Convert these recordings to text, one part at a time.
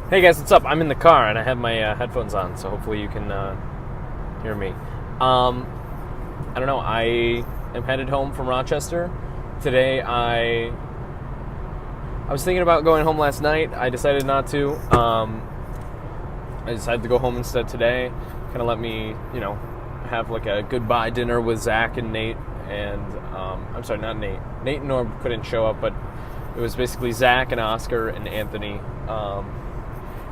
Hey guys, what's up? I'm in the car and I have my headphones on, so hopefully you can hear me. I don't know. I am headed home from Rochester today. I was thinking about going home last night. I decided not to. I decided to go home instead today. Kind of let me, have like a goodbye dinner with Zach and Nate. And I'm sorry, not Nate. Nate and Norm couldn't show up, but it was basically Zach and Oscar and Anthony.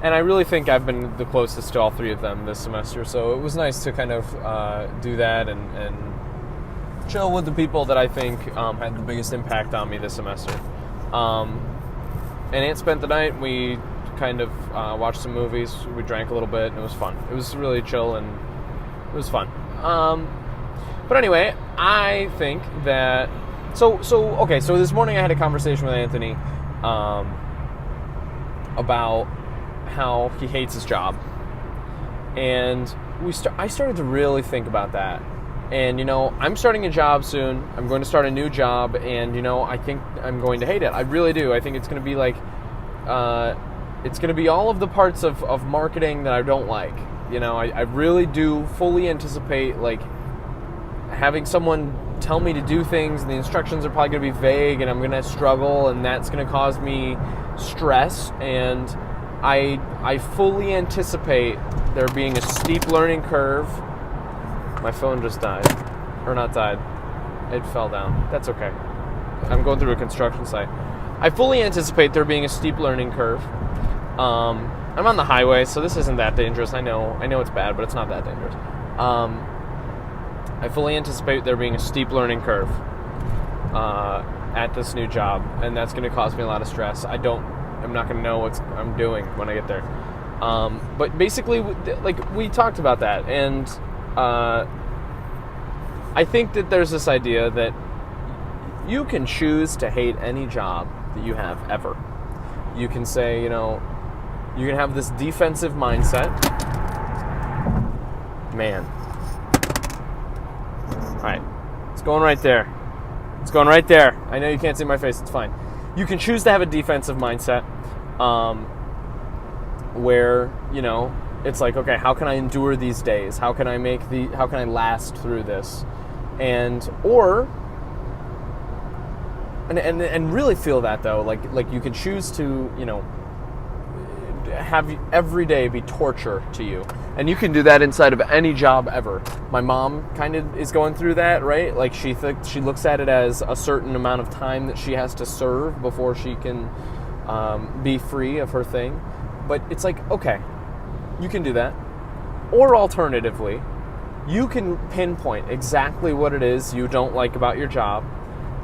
And I really think I've been the closest to all three of them this semester, so it was nice to kind of do that and chill with the people that I think had the biggest impact on me this semester. And Aunt spent the night. We kind of watched some movies. We drank a little bit, and it was fun. It was really chill, and it was fun. But anyway, I think that... So this morning I had a conversation with Anthony about how he hates his job, and I started to really think about that. And I'm starting a job soon. I'm going to start a new job, and I think I'm going to hate it. I really do. I think it's going to be like it's going to be all of the parts of marketing that I don't like. I really do fully anticipate like having someone tell me to do things, and the instructions are probably going to be vague, and I'm going to struggle, and that's going to cause me stress. And I fully anticipate there being a steep learning curve. My phone just died. Or not died. It fell down. That's okay. I'm going through a construction site. I fully anticipate there being a steep learning curve. I'm on the highway, so this isn't that dangerous. I know it's bad, but it's not that dangerous. I fully anticipate there being a steep learning curve at this new job, and that's going to cause me a lot of stress. I'm not going to know what I'm doing when I get there. But basically, we talked about that, and I think that there's this idea that you can choose to hate any job that you have ever. You can say, you can have this defensive mindset. Man. All right. It's going right there. It's going right there. I know you can't see my face. It's fine. You can choose to have a defensive mindset where, it's like, okay, how can I endure these days? How can I last through this? And really feel that, though, like you can choose to, have every day be torture to you. And you can do that inside of any job ever. My mom kind of is going through that, right? Like she looks at it as a certain amount of time that she has to serve before she can be free of her thing. But it's like, okay, you can do that. Or alternatively, you can pinpoint exactly what it is you don't like about your job,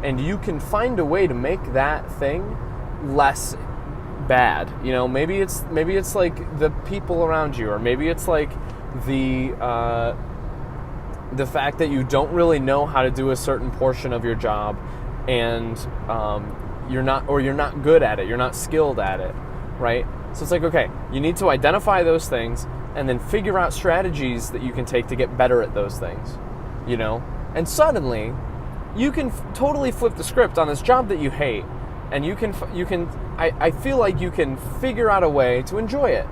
and you can find a way to make that thing less bad. Maybe it's like the people around you, or maybe it's like the fact that you don't really know how to do a certain portion of your job, and you're not good at it, you're not skilled at it, right? So it's like, okay, you need to identify those things and then figure out strategies that you can take to get better at those things, and suddenly you can totally flip the script on this job that you hate. And I feel like you can figure out a way to enjoy it.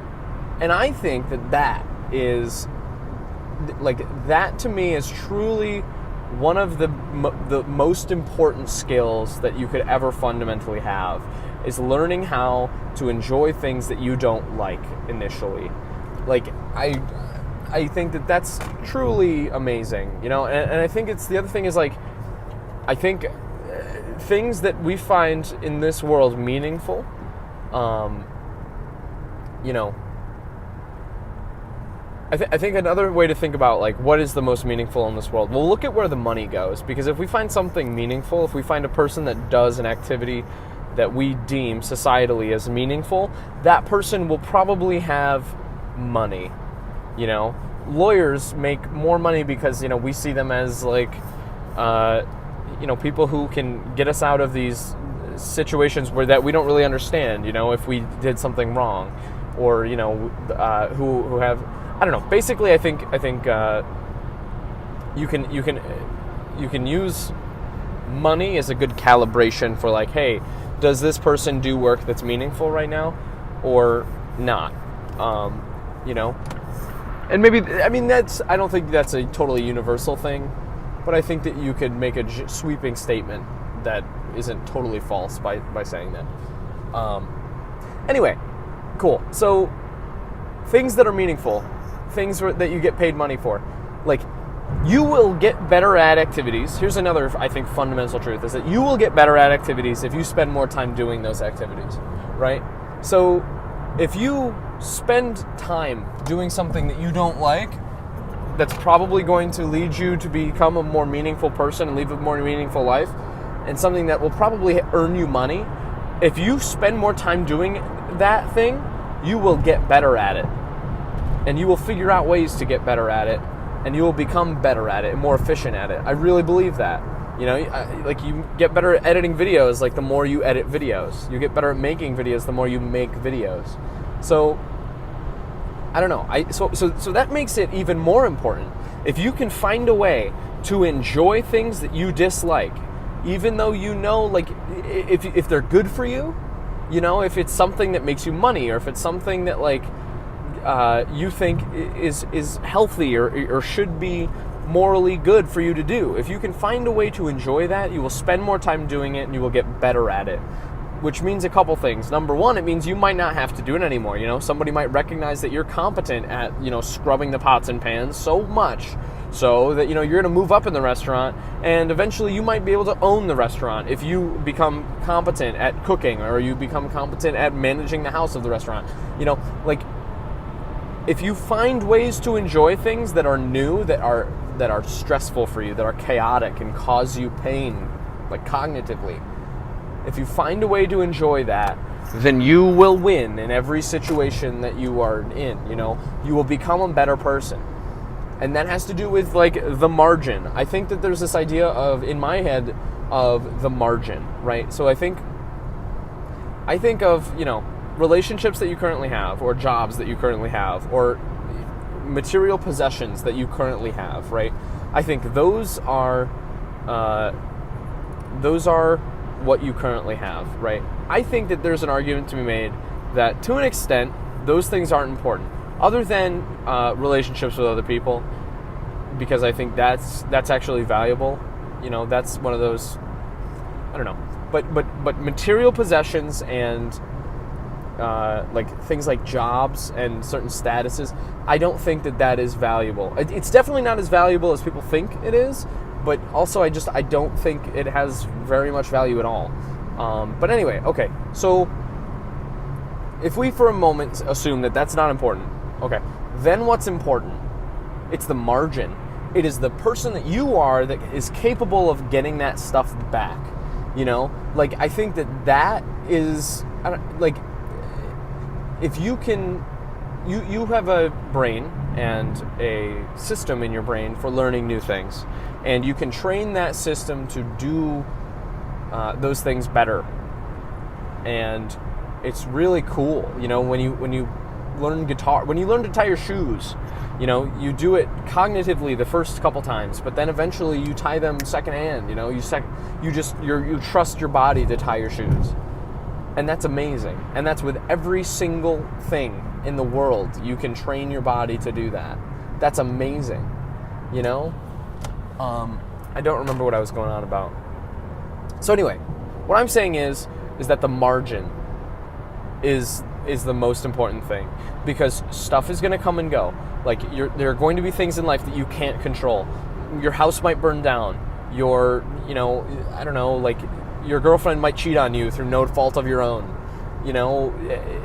And I think that is, that to me is truly one of the most important skills that you could ever fundamentally have, is learning how to enjoy things that you don't like initially. I think that's truly amazing, and I think the other thing is, I think things that we find in this world meaningful, I think another way to think about what is the most meaningful in this world. Well, look at where the money goes, because if we find something meaningful, if we find a person that does an activity that we deem societally as meaningful, that person will probably have money. Lawyers make more money because we see them as people who can get us out of these situations that we don't really understand, if we did something wrong, or, who have, I don't know. Basically, I think you can use money as a good calibration for hey, does this person do work that's meaningful right now? Or not. You know, and maybe, I mean, I don't think that's a totally universal thing, but I think that you could make a sweeping statement that isn't totally false by saying that. Anyway, cool. So things that are meaningful, things that you get paid money for, like, you will get better at activities. Here's another, I think, fundamental truth, is that you will get better at activities if you spend more time doing those activities, right? So if you spend time doing something that you don't like, that's probably going to lead you to become a more meaningful person and live a more meaningful life, and something that will probably earn you money. If you spend more time doing that thing, you will get better at it. And you will figure out ways to get better at it, and you will become better at it and more efficient at it. I really believe that. You know, like, you get better at editing videos, like, the more you edit videos. You get better at making videos the more you make videos. So, I don't know. So that makes it even more important. If you can find a way to enjoy things that you dislike, even though you know, like, if they're good for you, you know, if it's something that makes you money, or if it's something that, like, you think is healthy or should be morally good for you to do. If you can find a way to enjoy that, you will spend more time doing it and you will get better at it. Which means a couple things. Number one, it means you might not have to do it anymore. You know, somebody might recognize that you're competent at, you know, scrubbing the pots and pans so much so that, you know, you're going to move up in the restaurant, and eventually you might be able to own the restaurant if you become competent at cooking, or you become competent at managing the house of the restaurant. You know, like, if you find ways to enjoy things that are new, that are stressful for you, that are chaotic and cause you pain, like, cognitively, if you find a way to enjoy that, then you will win in every situation that you are in. You know, you will become a better person. And that has to do with, like, the margin. I think that there's this idea of, in my head, of the margin, right? So I think of, you know, relationships that you currently have, or jobs that you currently have, or material possessions that you currently have, right? I think those are what you currently have, right? I think that there's an argument to be made that, to an extent, those things aren't important, other than relationships with other people, because I think that's actually valuable. You know, that's one of those, I don't know, but material possessions and like things like jobs and certain statuses, I don't think that is valuable. It's definitely not as valuable as people think it is, but also I don't think it has very much value at all. But anyway, okay, so if we for a moment assume that that's not important, okay, then what's important? It's the margin. It is the person that you are that is capable of getting that stuff back. You know, like, I think that is, like, if you can, you have a brain and a system in your brain for learning new things, and you can train that system to do those things better, and it's really cool. You know, when you learn guitar, when you learn to tie your shoes, you know, you do it cognitively the first couple times, but then eventually you tie them secondhand. You know, you trust your body to tie your shoes. And that's amazing. And that's with every single thing in the world. You can train your body to do that. That's amazing. You know? I don't remember what I was going on about. So anyway, what I'm saying is that the margin is the most important thing, because stuff is going to come and go. Like, there are going to be things in life that you can't control. Your house might burn down. Your, you know, I don't know, like, your girlfriend might cheat on you through no fault of your own, you know,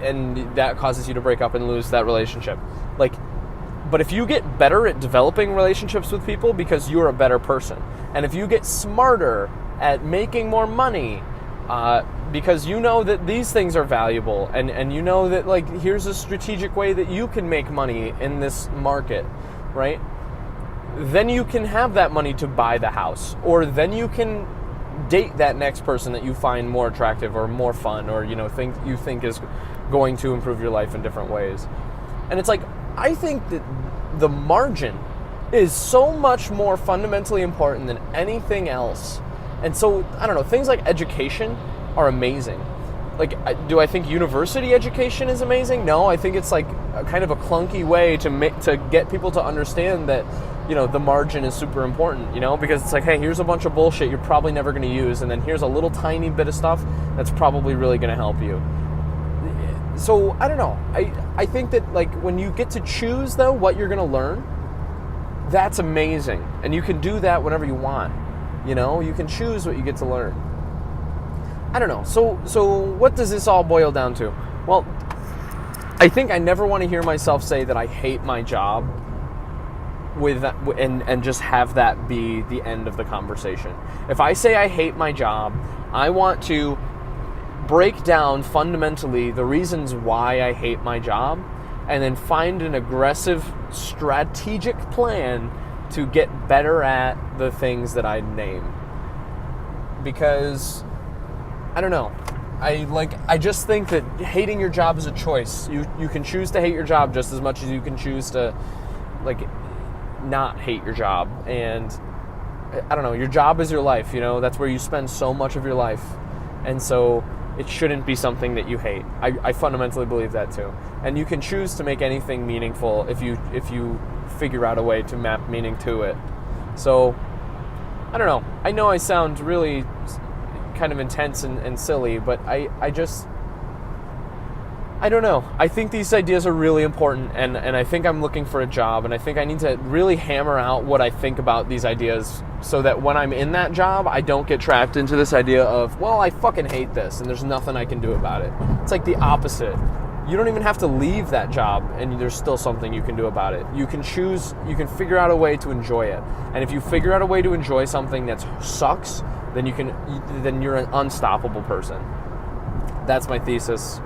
and that causes you to break up and lose that relationship. Like, but if you get better at developing relationships with people because you're a better person, and if you get smarter at making more money, because you know that these things are valuable, and you know that, like, here's a strategic way that you can make money in this market, right? Then you can have that money to buy the house, or then you can date that next person that you find more attractive or more fun, or, you know, think is going to improve your life in different ways. And it's like, I think that the margin is so much more fundamentally important than anything else. And so, I don't know, things like education are amazing. do I think university education is amazing? No, I think it's like a kind of a clunky way to get people to understand that, the margin is super important, because it's like, hey, here's a bunch of bullshit you're probably never going to use, and then here's a little tiny bit of stuff that's probably really going to help you. So, I don't know. I think that, like, when you get to choose, though, what you're going to learn, that's amazing. And you can do that whenever you want. You can choose what you get to learn. I don't know. So what does this all boil down to? Well, I think I never want to hear myself say that I hate my job and just have that be the end of the conversation. If I say I hate my job, I want to break down fundamentally the reasons why I hate my job, and then find an aggressive strategic plan to get better at the things that I name. Because I don't know. I just think that hating your job is a choice. You can choose to hate your job just as much as you can choose to not hate your job. And I don't know, your job is your life, that's where you spend so much of your life. And so it shouldn't be something that you hate. I fundamentally believe that too. And you can choose to make anything meaningful if you figure out a way to map meaning to it. So I don't know. I know I sound really kind of intense and silly, but I don't know. I think these ideas are really important, and I think I'm looking for a job, and I think I need to really hammer out what I think about these ideas so that when I'm in that job, I don't get trapped into this idea of, well, I fucking hate this, and there's nothing I can do about it. It's like the opposite. You don't even have to leave that job, and there's still something you can do about it. You can choose, you can figure out a way to enjoy it. And if you figure out a way to enjoy something that sucks, then you're an unstoppable person. That's my thesis.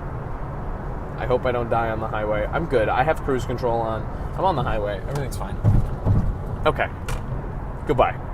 I hope I don't die on the highway. I'm good. I have cruise control on. I'm on the highway. Everything's fine. Okay. Goodbye.